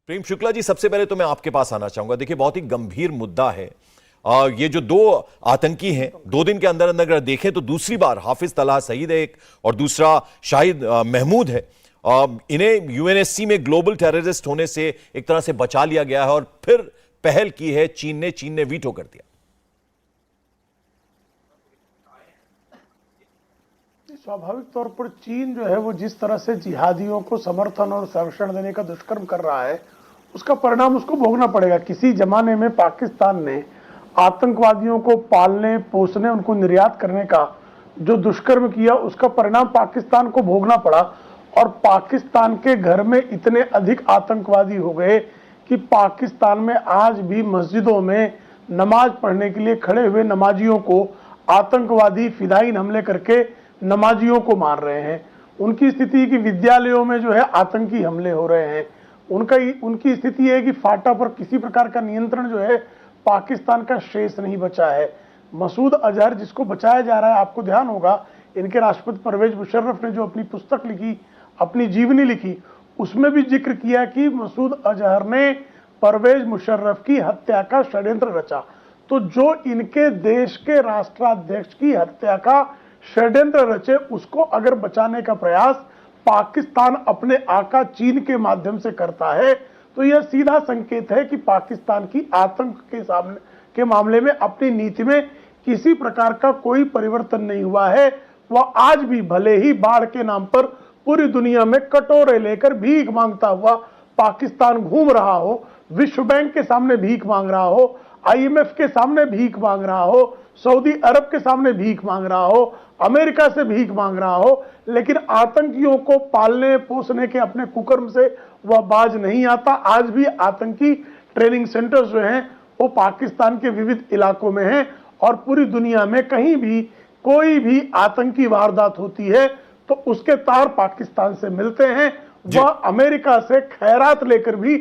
प्रेम शुक्ला जी, सबसे पहले तो मैं आपके पास आना चाहूंगा। देखिए, बहुत ही गंभीर मुद्दा है। ये जो दो आतंकी हैं, 2 दिन के अंदर अंदर अगर देखें तो दूसरी बार हाफिज तलहा सईद है एक, और दूसरा शाहिद महमूद है। इन्हें यूएनएससी में ग्लोबल टेररिस्ट होने से एक तरह से बचा लिया गया है, और फिर पहल की है चीन ने वीटो कर दिया। स्वाभाविक तौर पर चीन जो है वो जिस तरह से जिहादियों को समर्थन और संरक्षण देने का दुष्कर्म कर रहा है, उसका परिणाम उसको भोगना पड़ेगा। किसी जमाने में पाकिस्तान ने आतंकवादियों को पालने पोसने, उनको निर्यात करने का जो दुष्कर्म किया, उसका परिणाम पाकिस्तान को भोगना पड़ा। और पाकिस्तान के घर में इतने अधिक आतंकवादी हो गए कि पाकिस्तान में आज भी मस्जिदों में नमाज पढ़ने के लिए खड़े हुए नमाजियों को आतंकवादी फिदायीन हमले करके नमाजियों को मार रहे हैं। उनकी स्थिति की विद्यालयों में जो है आतंकी हमले हो रहे हैं। उनकी स्थिति है कि फाटा पर किसी प्रकार का नियंत्रण जो है पाकिस्तान का शेष नहीं बचा है। मसूद अजहर जिसको बचाया जा रहा है, आपको ध्यान होगा इनके राष्ट्रपति परवेज मुशर्रफ ने जो अपनी पुस्तक लिखी, अपनी जीवनी लिखी, उसमें भी जिक्र किया कि मसूद अजहर ने परवेज मुशर्रफ की हत्या का षड्यंत्र रचा। तो जो इनके देश के राष्ट्राध्यक्ष की हत्या का षड्यंत्र रचे, उसको अगर बचाने का प्रयास पाकिस्तान अपने आका चीन के माध्यम से करता है, तो यह सीधा संकेत है कि पाकिस्तान की आतंक के मामले में अपनी नीति में किसी प्रकार का कोई परिवर्तन नहीं हुआ है। वह आज भी भले ही बाढ़ के नाम पर पूरी दुनिया में कटोरे लेकर भीख मांगता हुआ पाकिस्तान घूम रहा हो, विश्व बैंक के सामने भीख मांग रहा हो, आईएमएफ के सामने भीख मांग रहा हो, सऊदी अरब के सामने भीख मांग रहा हो, अमेरिका से भीख मांग रहा हो, लेकिन आतंकियों को पालने पोसने के अपने कुकर्म से वह बाज नहीं आता। आज भी आतंकी ट्रेनिंग सेंटर्स जो हैं वो पाकिस्तान के विविध इलाकों में हैं, और पूरी दुनिया में कहीं भी कोई भी आतंकी वारदात होती है तो उसके तार पाकिस्तान से मिलते हैं। वह अमेरिका से खैरात लेकर भी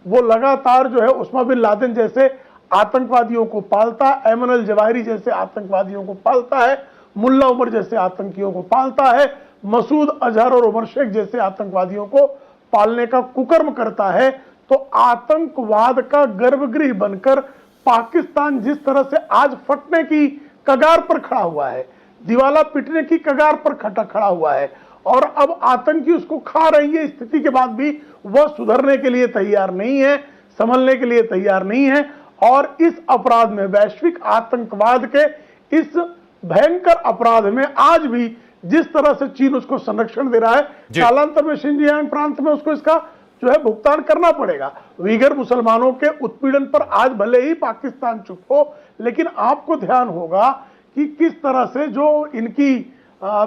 वो लगातार जो है उस्मा बिन लादेन जैसे आतंकवादियों को पालता, ऐमन अल जवाहिरी जैसे आतंकवादियों को पालता है, मुल्ला उमर जैसे आतंकियों को पालता है, मसूद अजहर और उमर शेख जैसे आतंकवादियों को पालने का कुकर्म करता है। तो आतंकवाद का गर्भगृह बनकर पाकिस्तान जिस तरह से आज फटने की कगार पर खड़ा हुआ है, दिवाला पिटने की कगार पर खड़ा हुआ है, और अब आतंकी उसको खा रही है, स्थिति के बाद भी वह सुधरने के लिए तैयार नहीं है, संभलने के लिए तैयार नहीं है। और इस अपराध में, वैश्विक आतंकवाद के इस भयंकर अपराध में आज भी जिस तरह से चीन उसको संरक्षण दे रहा है, कालांतर में शिनजियांग प्रांत में उसको इसका जो है भुगतान करना पड़ेगा। उइगर मुसलमानों के उत्पीड़न पर आज भले ही पाकिस्तान चुप हो, लेकिन आपको ध्यान होगा कि किस तरह से जो इनकी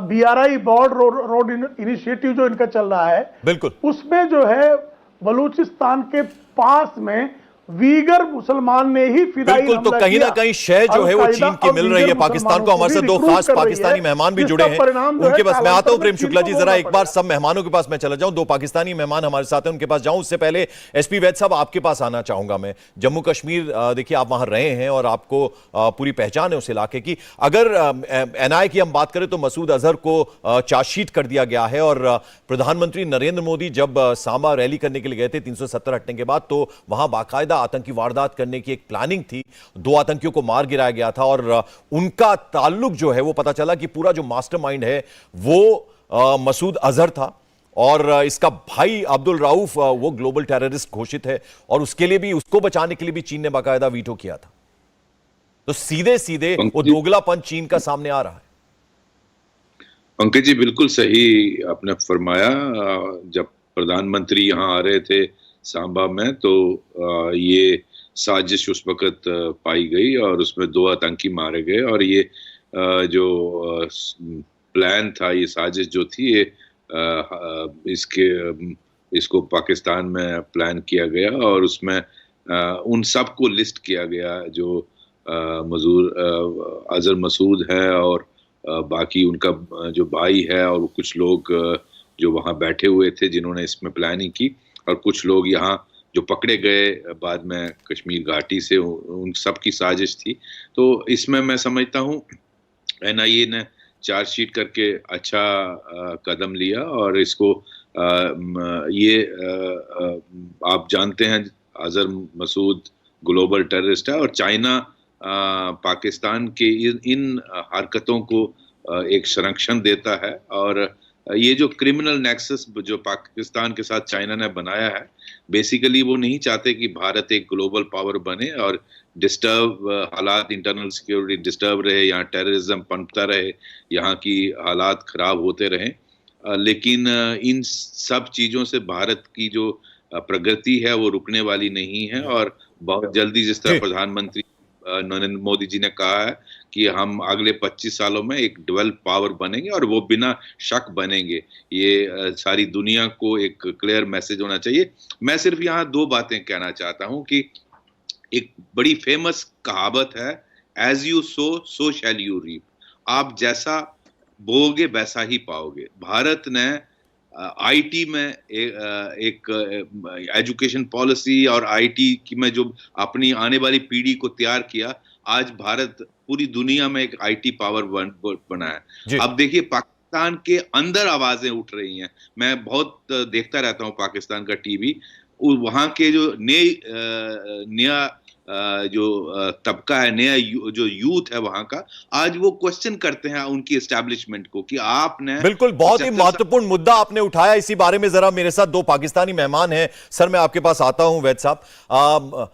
BRI बॉर्ड रोड इनिशिएटिव जो इनका चल रहा है, बिल्कुल उसमें जो है बलूचिस्तान के पास में वीगर मुसलमान ने ही फिदाई बिल्कुल, तो कहीं ना कहीं शय जो है वो चीन की मिल रही है पाकिस्तान को। हमारे साथ 2 खास पाकिस्तानी मेहमान भी जुड़े हैं, उनके पास मैं आता हूं। प्रेम शुक्ला जी, जरा एक बार सब मेहमानों के पास मैं चला जाऊं। 2 पाकिस्तानी मेहमान हमारे साथ हैं, उनके पास जाऊं उससे पहले SP वैद साहब आपके पास आना चाहूंगा मैं। जम्मू कश्मीर, देखिए आप वहां रहे हैं और आपको पूरी पहचान है उस इलाके की। अगर NI की हम बात करें तो मसूद अजहर को चार्जशीट कर दिया गया है, और प्रधानमंत्री नरेंद्र मोदी जब सांबा रैली करने के लिए गए थे 370 हटने के बाद, तो वहां बाकायदा आतंकी वारदात करने की एक प्लानिंग थी। 2 आतंकियों को मार गिराया गया था, और उनका ताल्लुक जो है वो पता चला कि पूरा जो मास्टरमाइंड है वो मसूद अजहर था, और इसका भाई अब्दुल राउफ वो ग्लोबल टेररिस्ट घोषित है, और उसके लिए भी, उसको बचाने के लिए भी चीन ने बाकायदा वीटो किया था। तो सीधे सीधे वो दोगलापन चीन का सामने आ रहा है। पंकज जी, बिल्कुल सही आपने फरमाया। जब प्रधानमंत्री यहाँ आ रहे थे सांबा में, तो ये साजिश उस वक्त पाई गई और उसमें 2 आतंकी मारे गए। और ये जो प्लान था, ये साजिश जो थी, ये इसको पाकिस्तान में प्लान किया गया, और उसमें उन सब को लिस्ट किया गया जो अजहर मसूद है, और बाकी उनका जो भाई है, और कुछ लोग जो वहाँ बैठे हुए थे जिन्होंने इसमें प्लानिंग की, और कुछ लोग यहाँ जो पकड़े गए बाद में कश्मीर घाटी से, उन सब की साजिश थी। तो इसमें मैं समझता हूँ NIA ने चार्जशीट करके अच्छा कदम लिया, और इसको ये आप जानते हैं अजहर मसूद ग्लोबल टेररिस्ट है और चाइना पाकिस्तान के इन हरकतों को एक संरक्षण देता है। और ये जो क्रिमिनल नेक्सस जो पाकिस्तान के साथ चाइना ने बनाया है, बेसिकली वो नहीं चाहते कि भारत एक ग्लोबल पावर बने और डिस्टर्ब हालात, इंटरनल सिक्योरिटी डिस्टर्ब रहे, यहाँ टेररिज्म पनपता रहे, यहाँ की हालात खराब होते रहें। लेकिन इन सब चीज़ों से भारत की जो प्रगति है वो रुकने वाली नहीं है। और बहुत जल्दी, जिस तरह प्रधानमंत्री नरेंद्र मोदी जी ने कहा है कि हम अगले 25 सालों में एक डेवलप पावर बनेंगे और वो बिना शक बनेंगे, ये सारी दुनिया को एक क्लियर मैसेज होना चाहिए। मैं सिर्फ यहाँ दो बातें कहना चाहता हूँ कि एक बड़ी फेमस कहावत है, as you sow so shall you reap. आप जैसा बोओगे वैसा ही पाओगे। भारत ने आईटी में एक एजुकेशन पॉलिसी और आईटी की में जो अपनी आने वाली पीढ़ी को तैयार किया, आज भारत पूरी दुनिया में एक आईटी पावर बना है। अब देखिए पाकिस्तान के अंदर आवाजें उठ रही हैं। मैं बहुत देखता रहता हूं पाकिस्तान का टीवी। वहां के जो नया जो तबका है, नया जो यूथ है वहां का, आज वो क्वेश्चन करते हैं उनकी एस्टैब्लिशमेंट को कि आपने बिल्कुल बहुत ही महत्वपूर्ण मुद्दा आपने उठाया। इसी बारे में जरा मेरे साथ दो पाकिस्तानी मेहमान हैं। सर मैं आपके पास आता हूं, वैद साहब।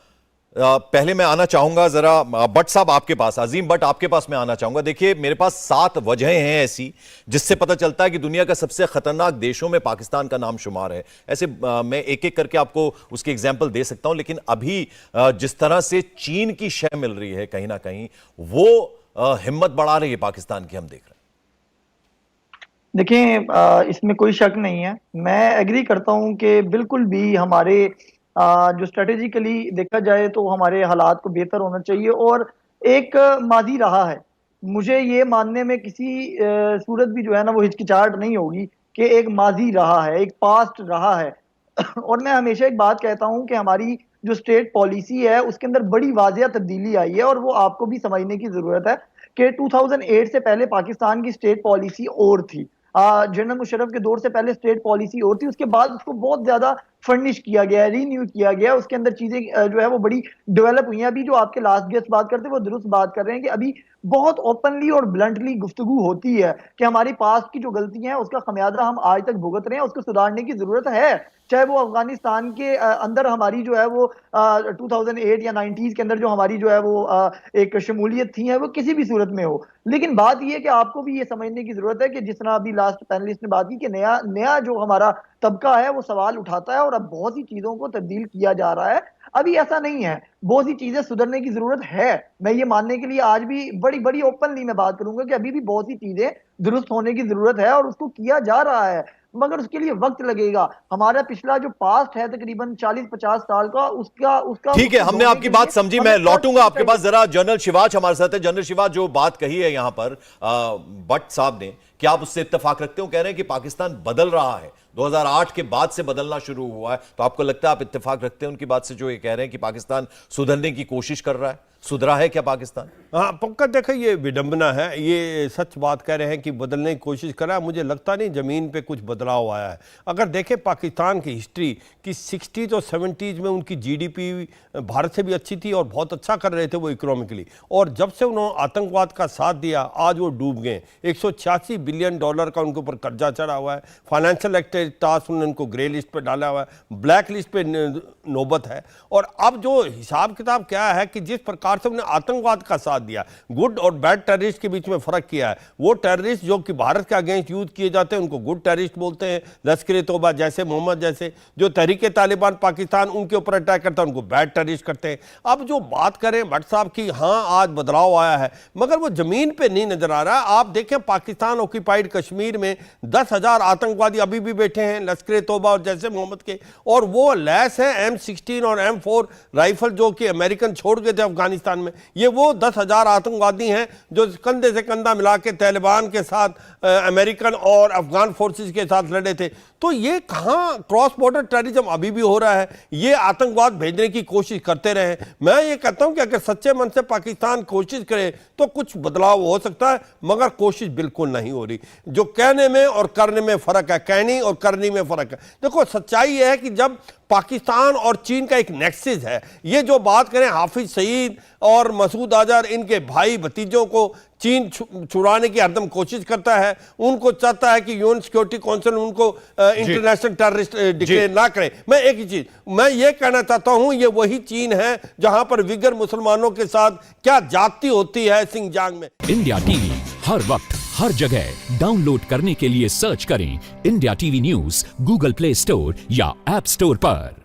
पहले मैं आना चाहूंगा जरा भट्ट साहब आपके पास, अजीम भट्ट आपके पास मैं आना चाहूंगा। देखिए मेरे पास 7 वजहें हैं ऐसी जिससे पता चलता है कि दुनिया का सबसे खतरनाक देशों में पाकिस्तान का नाम शुमार है। ऐसे मैं एक एक करके आपको उसके एग्जाम्पल दे सकता हूं, लेकिन अभी जिस तरह से चीन की शय मिल रही है कहीं ना कहीं, वो हिम्मत बढ़ा रही है पाकिस्तान की, हम देख रहे हैं। देखिए इसमें कोई शक नहीं है, मैं एग्री करता हूं कि बिल्कुल भी हमारे जो स्ट्रेटेजिकली देखा जाए तो हमारे हालात को बेहतर होना चाहिए। और एक माजी रहा है, मुझे ये मानने में किसी सूरत भी जो है ना वो हिचकिचाहट नहीं होगी कि एक माजी रहा है, एक पास्ट रहा है। और मैं हमेशा एक बात कहता हूं कि हमारी जो स्टेट पॉलिसी है उसके अंदर बड़ी वाजिया तब्दीली आई है, और वो आपको भी समझने की जरूरत है कि 2008 से पहले पाकिस्तान की स्टेट पॉलिसी और थी। जनरल मुशर्रफ के दौर से पहले स्टेट पॉलिसी और थी, उसके बाद उसको बहुत ज्यादा फर्निश किया गया, रीन्यू किया गया, उसके अंदर चीजें जो है वो बड़ी डेवलप हुई हैं। अभी जो आपके लास्ट गेस्ट बात करते हैं वो दुरुस्त बात कर रहे हैं कि अभी बहुत ओपनली और ब्लंटली गुफ्तगू होती है कि हमारी पास्ट की जो गलतियां हैं उसका खमियाजा हम आज तक भुगत रहे हैं, उसको सुधारने की जरूरत है। चाहे वो अफगानिस्तान के अंदर हमारी जो है वो 2008 या 90s के अंदर जो हमारी जो है वो एक शमूलियत थी है वो किसी भी सूरत में हो। लेकिन बात यह है कि आपको भी ये समझने की जरूरत है कि जिस तरह अभी लास्ट पैनलिस्ट ने बात की कि नया नया जो हमारा तबका है वो सवाल उठाता है और अब बहुत सी चीजों को तब्दील किया जा रहा है। अभी ऐसा नहीं है, बहुत सी चीजें सुधरने की जरूरत है। मैं ये मानने के लिए आज भी बड़ी बड़ी ओपनली मैं बात करूंगा कि अभी भी बहुत सी चीजें दुरुस्त होने की जरूरत है और उसको किया जा रहा है, मगर उसके लिए वक्त लगेगा। हमारा पिछला जो पास्ट है तकरीबन 40-50 साल का, उसका ठीक है, हमने आपकी बात समझी। मैं लौटूंगा आपके पास। जरा जनरल शिवाज हमारे साथ है। जनरल शिवाज, जो बात कही है यहां पर भट्ट साहब ने, क्या आप उससे इत्तेफाक रखते हो? कह रहे हैं कि पाकिस्तान बदल रहा है, 2008 के बाद से बदलना शुरू हुआ है। तो आपको लगता है, आप इत्तेफाक रखते हैं उनकी बात से जो ये कह रहे हैं कि पाकिस्तान सुधरने की कोशिश कर रहा है? सुधरा है क्या पाकिस्तान? हाँ पक्का। देखिए ये विडंबना है, ये सच बात कह रहे हैं कि बदलने की कोशिश कर रहा है। मुझे लगता नहीं ज़मीन पे कुछ बदलाव आया है। अगर देखें पाकिस्तान की हिस्ट्री कि 60s और 70s में उनकी जीडीपी भारत से भी अच्छी थी और बहुत अच्छा कर रहे थे वो इकोनॉमिकली, और जब से उन्होंने आतंकवाद का साथ दिया आज वो डूब गए। 186 बिलियन डॉलर का उनके ऊपर कर्जा चढ़ा हुआ है। फाइनेंशियल एक्टिविटीज उन्होंने उनको ग्रे लिस्ट पर डाला हुआ है, ब्लैक लिस्ट पे नौबत है। और अब जो हिसाब किताब क्या है कि जिस प्रकार से उन्होंने आतंकवाद का साथ दिया, गुड और बैड टेररिस्ट के बीच में फर्क किया है। वो टेररिस्ट जो कि भारत के अगेंस्ट यूज किए जाते हैं उनको गुड टेररिस्ट बोलते हैं, लश्कर तौबा जैसे, मोहम्मद जैसे। जो तहरीके तालिबान पाकिस्तान उनके ऊपर अटैक करता है उनको बैड टेररिस्ट करते हैं। अब जो बात करें भट्ट साहब की, हाँ आज बदलाव आया है मगर वो जमीन पे नहीं नजर आ रहा। आप देखें पाकिस्तान ऑक्यूपाइड कश्मीर में 10,000 आतंकवादी अभी भी बैठे हैं, लश्कर तौबा और जैसे मोहम्मद के, और वो लैस है M16 और M4 राइफल जो कि अमेरिकन छोड़ गए थे अफगानिस्तान में। ये वो 10,000 आतंकवादी हैं जो कंधे से कंधा मिला के तालिबान के साथ, अमेरिकन और अफगान फोर्सेस के साथ लड़े थे। तो ये कहाँ क्रॉस बॉर्डर टेररिज्म अभी भी हो रहा है, ये आतंकवाद भेजने की कोशिश करते रहे। मैं ये कहता हूं कि अगर सच्चे मन से पाकिस्तान कोशिश करे तो कुछ बदलाव हो सकता है, मगर कोशिश बिल्कुल नहीं हो रही। जो कहने में और करने में फर्क है, कहनी और करनी में फर्क है। देखो सच्चाई ये है कि जब पाकिस्तान और चीन का एक नेक्सस है, ये जो बात करें हाफिज सईद और मसूद अजहर, इनके भाई भतीजों को चीन छुड़ाने की हरदम कोशिश करता है, उनको चाहता है कि यूएन सिक्योरिटी काउंसिल उनको इंटरनेशनल टेररिस्ट डिक्लेयर ना करे। मैं एक ही चीज मैं ये कहना चाहता हूं, ये वही चीन है जहां पर विगर मुसलमानों के साथ क्या जाती होती है सिंगजांग में। इंडिया टीवी हर वक्त हर जगह डाउनलोड करने के लिए सर्च करें India TV news Google play store या ऐप स्टोर पर।